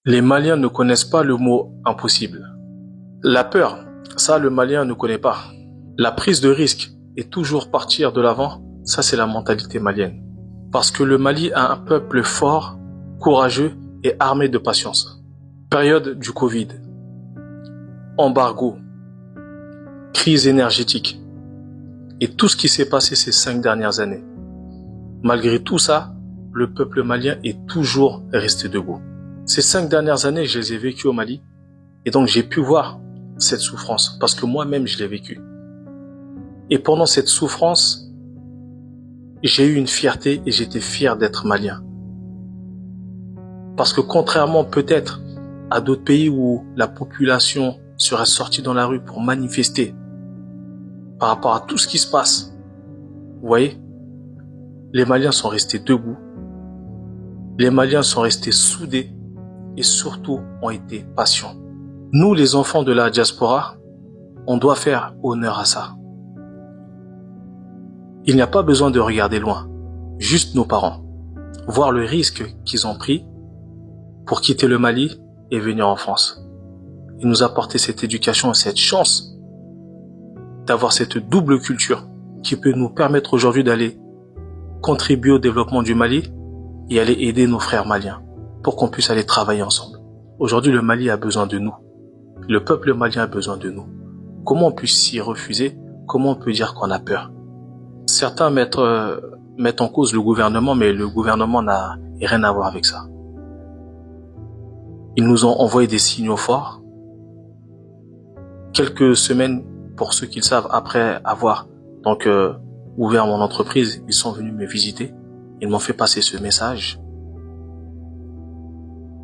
Les Maliens ne connaissent pas le mot impossible. La peur, ça le Malien ne connaît pas. La prise de risque et toujours partir de l'avant, ça c'est la mentalité malienne. Parce que le Mali a un peuple fort, courageux et armé de patience. Période du Covid, embargo, crise énergétique et tout ce qui s'est passé ces 5 dernières années. Malgré tout ça, le peuple malien est toujours resté debout. Ces 5 dernières années, je les ai vécues au Mali et donc j'ai pu voir cette souffrance parce que moi-même je l'ai vécue. Et pendant cette souffrance, j'ai eu une fierté et j'étais fier d'être malien. Parce que contrairement peut-être à d'autres pays où la population serait sortie dans la rue pour manifester par rapport à tout ce qui se passe, vous voyez, les Maliens sont restés debout, les Maliens sont restés soudés et surtout ont été patients. Nous, les enfants de la diaspora, on doit faire honneur à ça. Il n'y a pas besoin de regarder loin, juste nos parents, voir le risque qu'ils ont pris pour quitter le Mali et venir en France. Et nous apporter cette éducation et cette chance d'avoir cette double culture qui peut nous permettre aujourd'hui d'aller contribuer au développement du Mali et aller aider nos frères maliens pour qu'on puisse aller travailler ensemble. Aujourd'hui, le Mali a besoin de nous. Le peuple malien a besoin de nous. Comment on peut s'y refuser? Comment on peut dire qu'on a peur? Certains mettent en cause le gouvernement, mais le gouvernement n'a rien à voir avec ça. Ils nous ont envoyé des signaux forts. Quelques semaines, pour ceux qui le savent, après avoir ouvert mon entreprise, ils sont venus me visiter. Ils m'ont fait passer ce message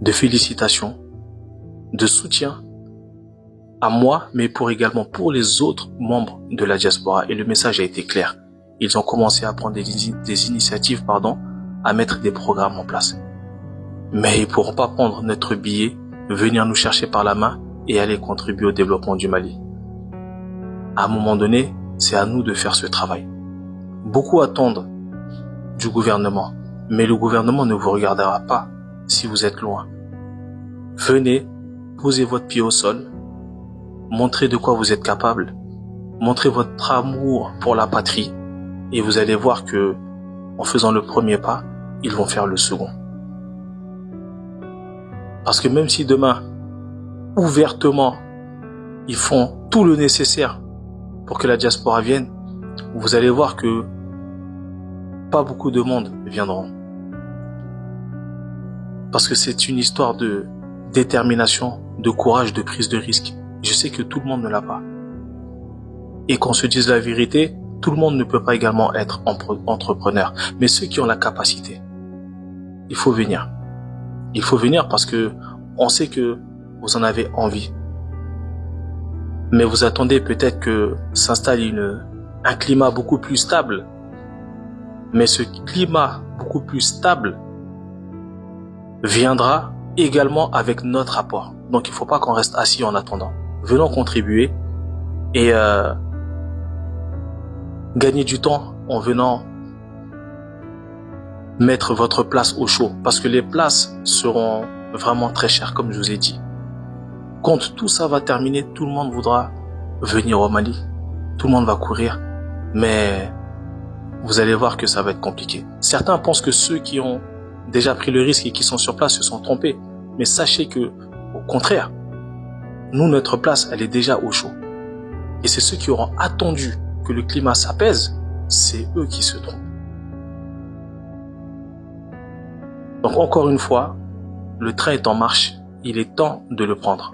de félicitations, de soutien à moi, mais également pour les autres membres de la diaspora. Et le message a été clair. Ils ont commencé à prendre des initiatives, à mettre des programmes en place. Mais ils ne pourront pas prendre notre billet, venir nous chercher par la main et aller contribuer au développement du Mali. À un moment donné, c'est à nous de faire ce travail. Beaucoup attendent du gouvernement, mais le gouvernement ne vous regardera pas si vous êtes loin. Venez, posez votre pied au sol, montrez de quoi vous êtes capable, montrez votre amour pour la patrie et vous allez voir que, en faisant le premier pas, ils vont faire le second. Parce que même si demain, ouvertement, ils font tout le nécessaire pour que la diaspora vienne, vous allez voir que pas beaucoup de monde viendront. Parce que c'est une histoire de détermination, de courage, de prise de risque. Je sais que tout le monde ne l'a pas. Et qu'on se dise la vérité, tout le monde ne peut pas également être entrepreneur. Mais ceux qui ont la capacité, il faut venir. Il faut venir parce que on sait que vous en avez envie. Mais vous attendez peut-être que s'installe un climat beaucoup plus stable. Mais ce climat beaucoup plus stable viendra également avec notre apport. Donc il ne faut pas qu'on reste assis en attendant. Venons contribuer et gagner du temps en venant mettre votre place au chaud. Parce que les places seront vraiment très chères, comme je vous ai dit. Quand tout ça va terminer, tout le monde voudra venir au Mali. Tout le monde va courir. Mais vous allez voir que ça va être compliqué. Certains pensent que ceux qui ont déjà pris le risque et qui sont sur place se sont trompés. Mais sachez que, au contraire, nous, notre place, elle est déjà au chaud. Et c'est ceux qui auront attendu que le climat s'apaise, c'est eux qui se trompent. Donc encore une fois, le train est en marche, il est temps de le prendre.